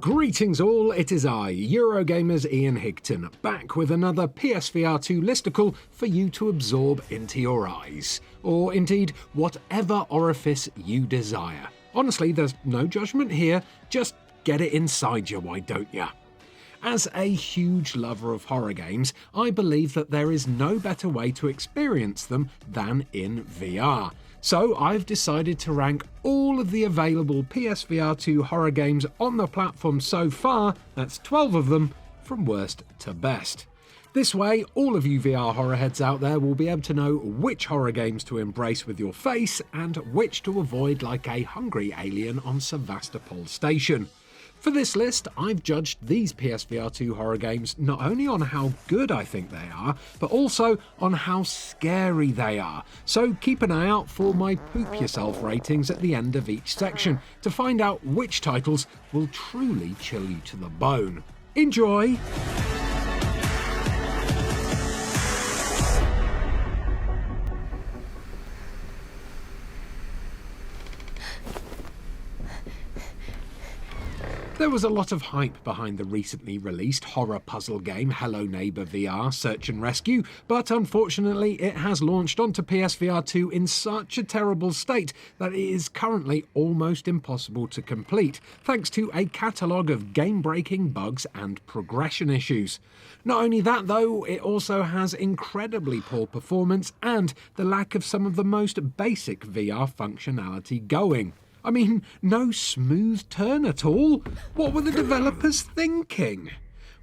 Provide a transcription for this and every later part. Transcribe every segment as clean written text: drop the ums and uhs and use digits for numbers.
Greetings all, it is I, Eurogamer's Ian Higton, back with another PSVR2 listicle for you to absorb into your eyes, or indeed whatever orifice you desire. Honestly, there's no judgment here, just get it inside you, why don't ya? As a huge lover of horror games, I believe that there is no better way to experience them than in VR. So I've decided to rank all of the available PSVR2 horror games on the platform so far, that's 12 of them, from worst to best. This way, all of you VR horror heads out there will be able to know which horror games to embrace with your face and which to avoid like a hungry alien on Sevastopol station. For this list, I've judged these PSVR2 horror games not only on how good I think they are, but also on how scary they are. So keep an eye out for my poop yourself ratings at the end of each section to find out which titles will truly chill you to the bone. Enjoy! There was a lot of hype behind the recently released horror puzzle game Hello Neighbour VR Search and Rescue, but unfortunately it has launched onto PSVR2 in such a terrible state that it is currently almost impossible to complete, thanks to a catalogue of game-breaking bugs and progression issues. Not only that though, it also has incredibly poor performance and the lack of some of the most basic VR functionality going. I mean, no smooth turn at all. What were the developers thinking?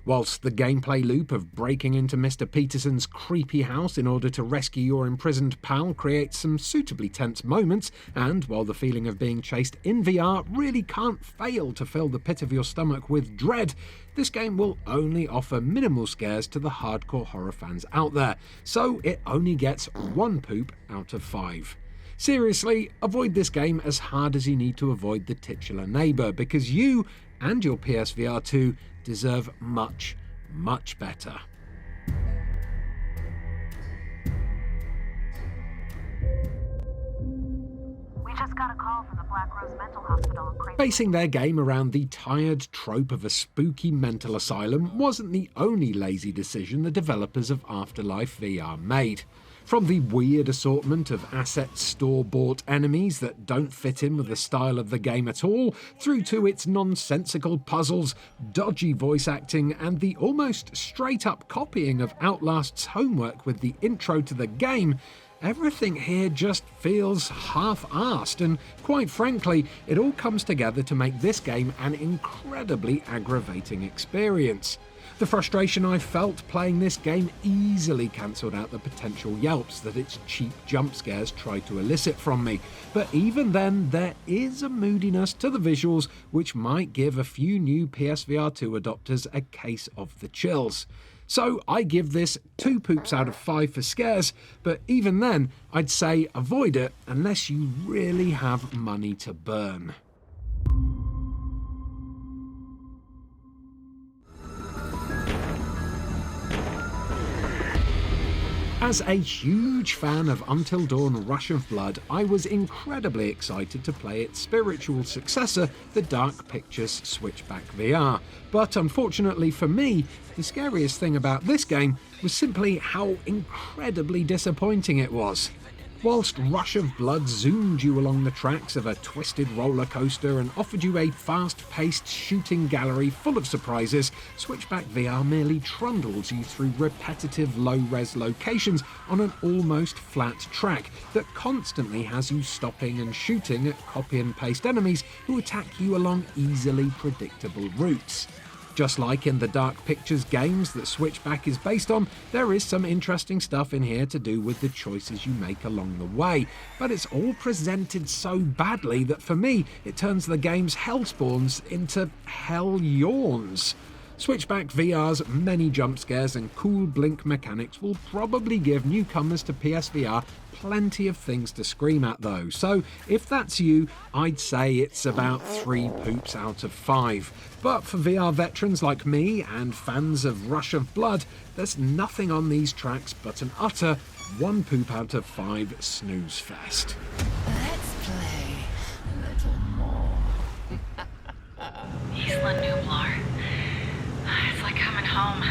Whilst the gameplay loop of breaking into Mr. Peterson's creepy house in order to rescue your imprisoned pal creates some suitably tense moments, and while the feeling of being chased in VR really can't fail to fill the pit of your stomach with dread, this game will only offer minimal scares to the hardcore horror fans out there, so it only gets 1 poop out of 5. Seriously, avoid this game as hard as you need to avoid the titular Neighbour, because you and your PSVR2 deserve much, much better. We just got a call from the Black Rose Mental Hospital. Basing their game around the tired trope of a spooky mental asylum wasn't the only lazy decision the developers of Afterlife VR made. From the weird assortment of asset store-bought enemies that don't fit in with the style of the game at all, through to its nonsensical puzzles, dodgy voice acting, and the almost straight-up copying of Outlast's homework with the intro to the game, everything here just feels half-arsed, and quite frankly, it all comes together to make this game an incredibly aggravating experience. The frustration I felt playing this game easily cancelled out the potential yelps that its cheap jump scares tried to elicit from me, but even then there is a moodiness to the visuals which might give a few new PSVR2 adopters a case of the chills. So I give this 2 poops out of 5 for scares, but even then I'd say avoid it unless you really have money to burn. As a huge fan of Until Dawn Rush of Blood, I was incredibly excited to play its spiritual successor, the Dark Pictures Switchback VR. But unfortunately for me, the scariest thing about this game was simply how incredibly disappointing it was. Whilst Rush of Blood zoomed you along the tracks of a twisted roller coaster and offered you a fast-paced shooting gallery full of surprises, Switchback VR merely trundles you through repetitive low-res locations on an almost flat track that constantly has you stopping and shooting at copy-and-paste enemies who attack you along easily predictable routes. Just like in the Dark Pictures games that Switchback is based on, there is some interesting stuff in here to do with the choices you make along the way, but it's all presented so badly that for me, it turns the game's hellspawns into hell yawns. Switchback VR's many jump scares and cool blink mechanics will probably give newcomers to PSVR plenty of things to scream at though, so if that's you, I'd say it's about 3 poops out of 5. But for VR veterans like me and fans of Rush of Blood, there's nothing on these tracks but an utter 1 poop out of 5 snooze fest. Let's play a little more. Isla Nublar. It's like coming home.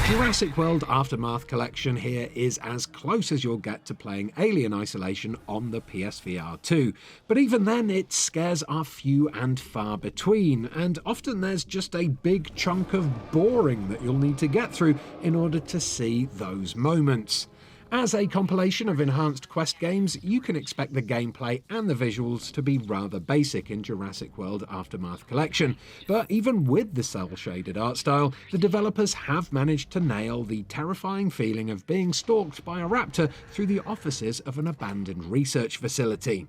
Jurassic World Aftermath Collection here is as close as you'll get to playing Alien Isolation on the PSVR2. But even then, its scares are few and far between, and often there's just a big chunk of boring that you'll need to get through in order to see those moments. As a compilation of enhanced quest games, you can expect the gameplay and the visuals to be rather basic in Jurassic World Aftermath Collection. But even with the cel-shaded art style, the developers have managed to nail the terrifying feeling of being stalked by a raptor through the offices of an abandoned research facility.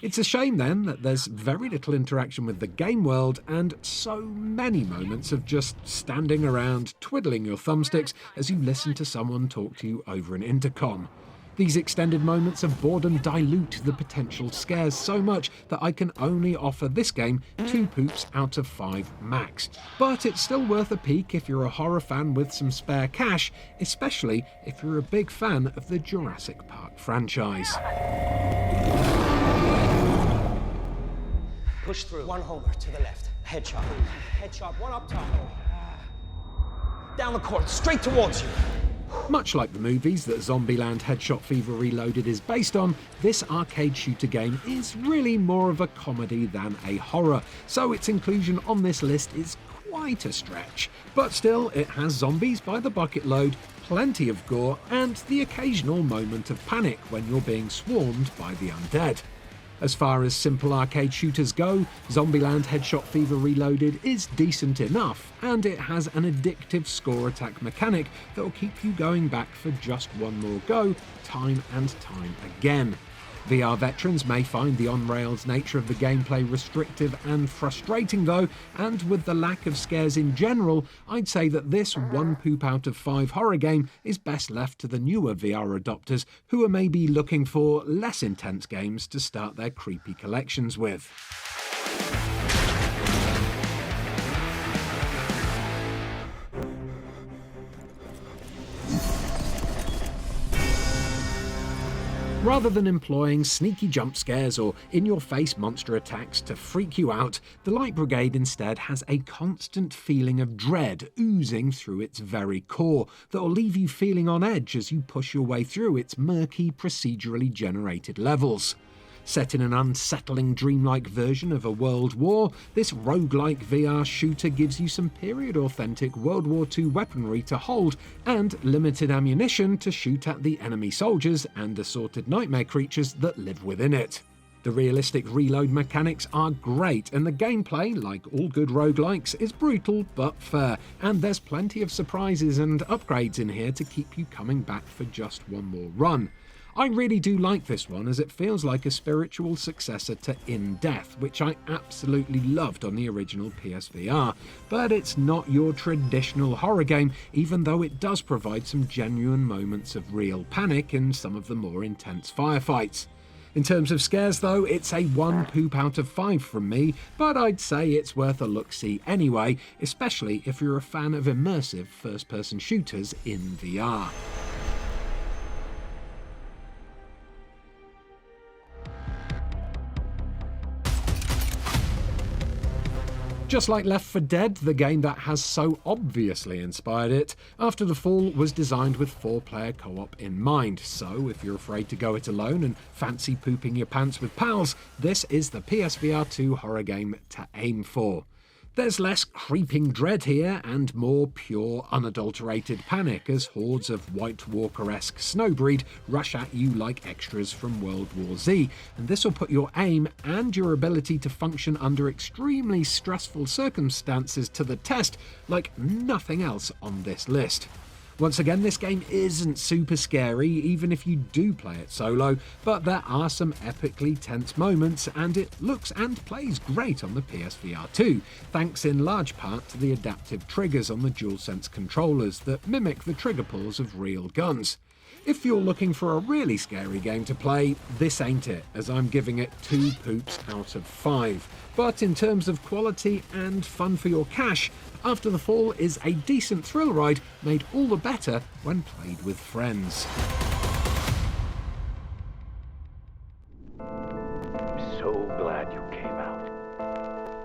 It's a shame then that there's very little interaction with the game world and so many moments of just standing around twiddling your thumbsticks as you listen to someone talk to you over an intercom. These extended moments of boredom dilute the potential scares so much that I can only offer this game 2 poops out of 5 max. But it's still worth a peek if you're a horror fan with some spare cash, especially if you're a big fan of the Jurassic Park franchise. Push through. One homer to the left. Headshot. Headshot. One up top. Down the court. Straight towards you. Much like the movies that Zombieland Headshot Fever Reloaded is based on, this arcade shooter game is really more of a comedy than a horror, so its inclusion on this list is quite a stretch. But still, it has zombies by the bucket load, plenty of gore, and the occasional moment of panic when you're being swarmed by the undead. As far as simple arcade shooters go, Zombieland Headshot Fever Reloaded is decent enough, and it has an addictive score attack mechanic that will keep you going back for just one more go, time and time again. VR veterans may find the on-rails nature of the gameplay restrictive and frustrating though, and with the lack of scares in general, I'd say that this 1 poop out of 5 horror game is best left to the newer VR adopters who are maybe looking for less intense games to start their creepy collections with. Rather than employing sneaky jump scares or in-your-face monster attacks to freak you out, the Light Brigade instead has a constant feeling of dread oozing through its very core that will leave you feeling on edge as you push your way through its murky, procedurally generated levels. Set in an unsettling dreamlike version of a world war, this roguelike VR shooter gives you some period-authentic World War II weaponry to hold and limited ammunition to shoot at the enemy soldiers and assorted nightmare creatures that live within it. The realistic reload mechanics are great, and the gameplay, like all good roguelikes, is brutal but fair, and there's plenty of surprises and upgrades in here to keep you coming back for just one more run. I really do like this one as it feels like a spiritual successor to In Death, which I absolutely loved on the original PSVR, but it's not your traditional horror game, even though it does provide some genuine moments of real panic in some of the more intense firefights. In terms of scares though, it's a 1 poop out of 5 from me, but I'd say it's worth a look-see anyway, especially if you're a fan of immersive first-person shooters in VR. Just like Left 4 Dead, the game that has so obviously inspired it, After the Fall was designed with 4-player co-op in mind, so if you're afraid to go it alone and fancy pooping your pants with pals, this is the PSVR2 horror game to aim for. There's less creeping dread here and more pure, unadulterated panic as hordes of White Walker-esque snowbreed rush at you like extras from World War Z, and this will put your aim and your ability to function under extremely stressful circumstances to the test like nothing else on this list. Once again, this game isn't super scary, even if you do play it solo, but there are some epically tense moments, and it looks and plays great on the PSVR2, thanks in large part to the adaptive triggers on the DualSense controllers that mimic the trigger pulls of real guns. If you're looking for a really scary game to play, this ain't it, as I'm giving it 2 poops out of 5. But in terms of quality and fun for your cash, After the Fall is a decent thrill ride, made all the better when played with friends. so glad you came out.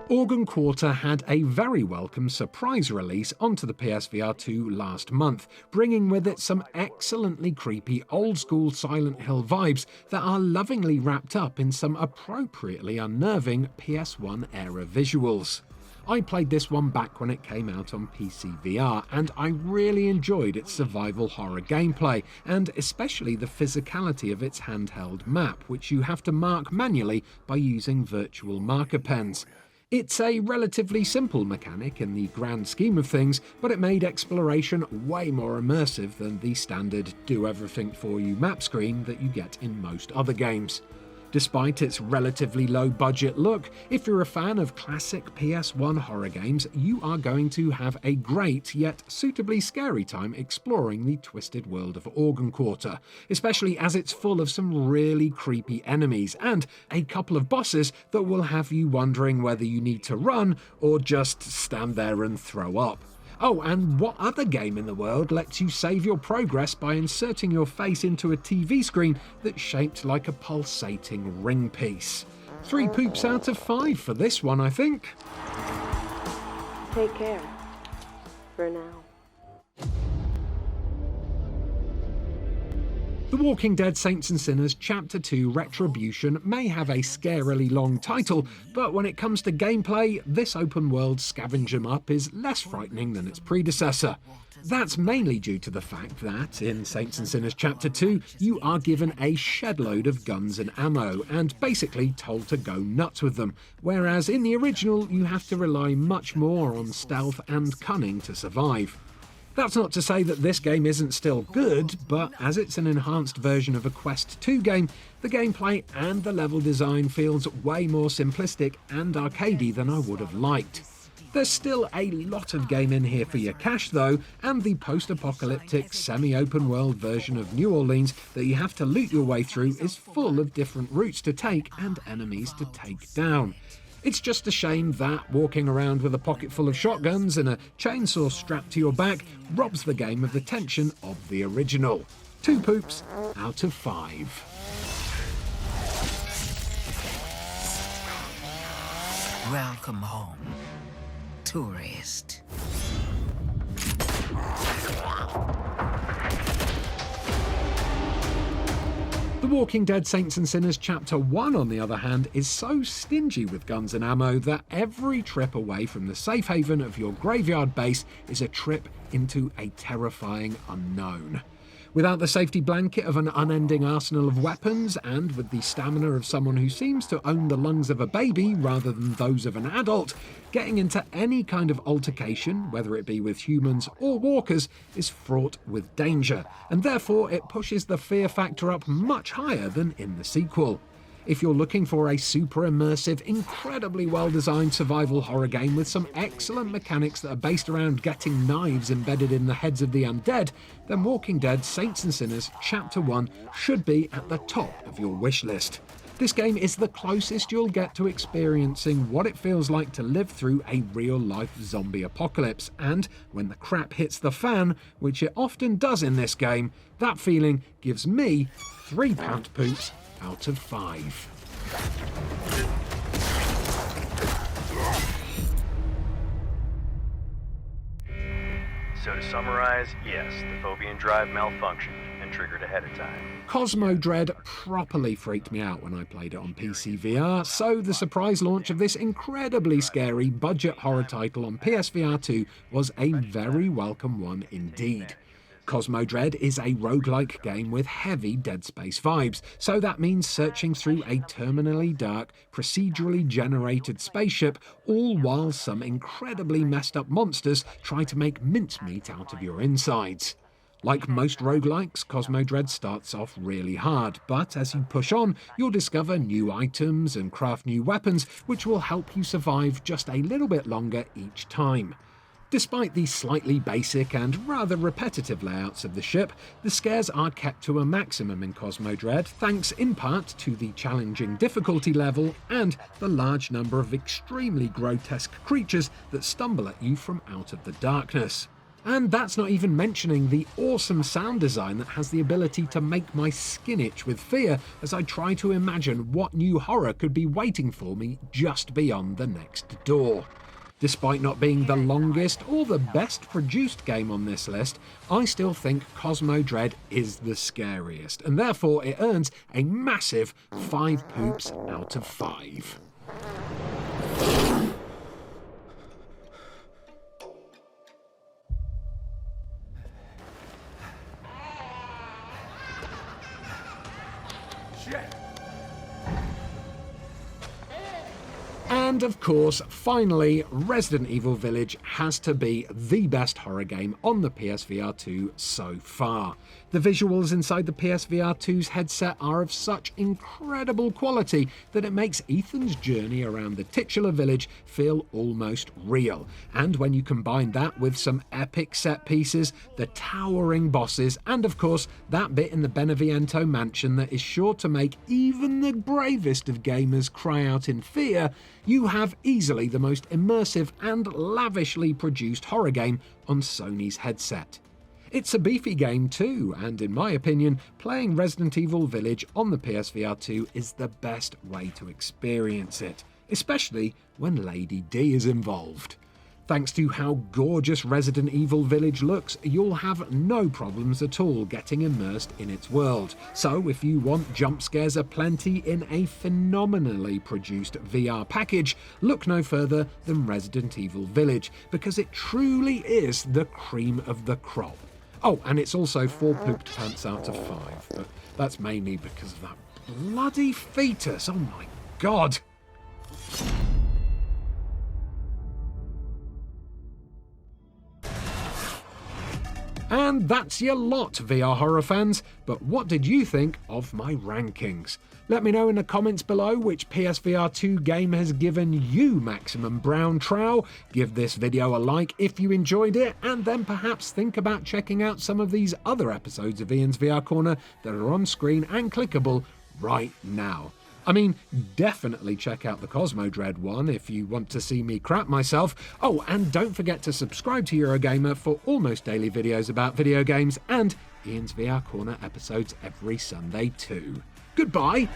Organ Quarter had a very welcome surprise release onto the PSVR2 last month, bringing with it some excellently creepy old-school Silent Hill vibes that are lovingly wrapped up in some appropriately unnerving PS1-era visuals. I played this one back when it came out on PC VR, and I really enjoyed its survival horror gameplay, and especially the physicality of its handheld map, which you have to mark manually by using virtual marker pens. It's a relatively simple mechanic in the grand scheme of things, but it made exploration way more immersive than the standard do-everything-for-you map screen that you get in most other games. Despite its relatively low-budget look, if you're a fan of classic PS1 horror games, you are going to have a great yet suitably scary time exploring the twisted world of Organ Quarter, especially as it's full of some really creepy enemies and a couple of bosses that will have you wondering whether you need to run or just stand there and throw up. Oh, and what other game in the world lets you save your progress by inserting your face into a TV screen that's shaped like a pulsating ring piece? 3 poops out of 5 for this one, I think. Take care. For now. The Walking Dead Saints and Sinners Chapter 2 Retribution may have a scarily long title, but when it comes to gameplay, this open-world scavenge 'em up is less frightening than its predecessor. That's mainly due to the fact that, in Saints and Sinners Chapter 2, you are given a shed-load of guns and ammo, and basically told to go nuts with them, whereas in the original you have to rely much more on stealth and cunning to survive. That's not to say that this game isn't still good, but as it's an enhanced version of a Quest 2 game, the gameplay and the level design feels way more simplistic and arcadey than I would have liked. There's still a lot of game in here for your cash though, and the post-apocalyptic semi-open world version of New Orleans that you have to loot your way through is full of different routes to take and enemies to take down. It's just a shame that walking around with a pocket full of shotguns and a chainsaw strapped to your back robs the game of the tension of the original. 2 poops out of 5. Welcome home, tourist. The Walking Dead Saints and Sinners Chapter 1, on the other hand, is so stingy with guns and ammo that every trip away from the safe haven of your graveyard base is a trip into a terrifying unknown. Without the safety blanket of an unending arsenal of weapons, and with the stamina of someone who seems to own the lungs of a baby rather than those of an adult, getting into any kind of altercation, whether it be with humans or walkers, is fraught with danger, and therefore it pushes the fear factor up much higher than in the sequel. If you're looking for a super immersive, incredibly well-designed survival horror game with some excellent mechanics that are based around getting knives embedded in the heads of the undead, then Walking Dead Saints and Sinners Chapter 1 should be at the top of your wish list. This game is the closest you'll get to experiencing what it feels like to live through a real-life zombie apocalypse, and when the crap hits the fan, which it often does in this game, that feeling gives me 3 pound poops out of 5. So to summarize, yes, the Phobian drive malfunctioned and triggered ahead of time. Cosmodread properly freaked me out when I played it on PC VR, so the surprise launch of this incredibly scary budget horror title on PSVR2 was a very welcome one indeed. Cosmodread is a roguelike game with heavy Dead Space vibes, so that means searching through a terminally dark, procedurally generated spaceship, all while some incredibly messed up monsters try to make mincemeat out of your insides. Like most roguelikes, Cosmodread starts off really hard, but as you push on, you'll discover new items and craft new weapons which will help you survive just a little bit longer each time. Despite the slightly basic and rather repetitive layouts of the ship, the scares are kept to a maximum in Cosmodread, thanks in part to the challenging difficulty level and the large number of extremely grotesque creatures that stumble at you from out of the darkness. And that's not even mentioning the awesome sound design that has the ability to make my skin itch with fear as I try to imagine what new horror could be waiting for me just beyond the next door. Despite not being the longest or the best produced game on this list, I still think Cosmodread is the scariest, and therefore it earns a massive 5 poops out of 5. And of course, finally, Resident Evil Village has to be the best horror game on the PSVR2 so far. The visuals inside the PSVR2's headset are of such incredible quality that it makes Ethan's journey around the titular village feel almost real. And when you combine that with some epic set pieces, the towering bosses, and of course that bit in the Beneviento mansion that is sure to make even the bravest of gamers cry out in fear, you have easily the most immersive and lavishly produced horror game on Sony's headset. It's a beefy game too, and in my opinion, playing Resident Evil Village on the PSVR2 is the best way to experience it, especially when Lady D is involved. Thanks to how gorgeous Resident Evil Village looks, you'll have no problems at all getting immersed in its world. So if you want jump scares aplenty in a phenomenally produced VR package, look no further than Resident Evil Village, because it truly is the cream of the crop. Oh, and it's also 4 pooped pants out of 5, but that's mainly because of that bloody fetus, oh my god! And that's your lot, VR horror fans, but what did you think of my rankings? Let me know in the comments below which PSVR2 game has given you maximum brown trow. Give this video a like if you enjoyed it, and then perhaps think about checking out some of these other episodes of Ian's VR Corner that are on screen and clickable right now. I mean, definitely check out the Cosmodread one if you want to see me crap myself. Oh, and don't forget to subscribe to Eurogamer for almost daily videos about video games and Ian's VR Corner episodes every Sunday too. Goodbye!